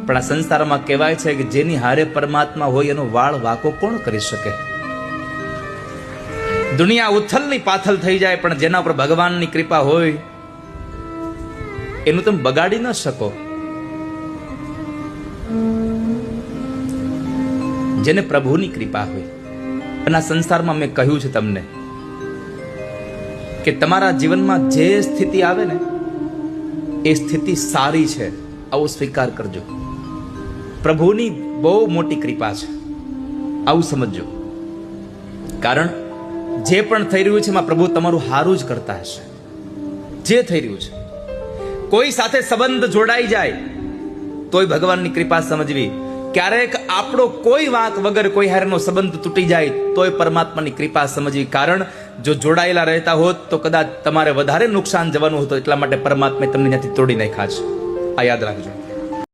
પણ આ સંસારમાં કહેવાય છે કે જેની હારે પરમાત્મા હોય એનો વાળ વાંકો કોણ કરી શકે? દુનિયા ઉથલની પાથલ થઈ જાય, પણ જેના પર ભગવાનની કૃપા હોય એનું તમે બગાડી ન શકો. જેને પ્રભુની કૃપા હોય. અને આ સંસારમાં મેં કહ્યું છે તમને કે તમારા જીવનમાં જે સ્થિતિ આવે ને એ સ્થિતિ સારી છે, આવો સ્વીકાર કરજો. પ્રભુની બહુ મોટી કૃપા છે, આવું સમજજો. કારણ જે પણ થઈ રહ્યું છે એમાં પ્રભુ તમારું સારું જ કરતા હશે. જે થઈ રહ્યું છે, કોઈ સાથે સંબંધ જોડાઈ જાય તોય ભગવાનની કૃપા સમજવી. ક્યારેક આપણો કોઈ વાંક વગર કોઈ હારેનો સંબંધ તૂટી જાય તોય પરમાત્માની કૃપા સમજવી. કારણ જો જોડાયેલા રહેતા હોત તો કદાચ તમારે વધારે નુકસાન જવાનું હતું. એટલા માટે પરમાત્માએ તમને ત્યાંથી તોડી નાખ્યા છે. આ યાદ રાખજો.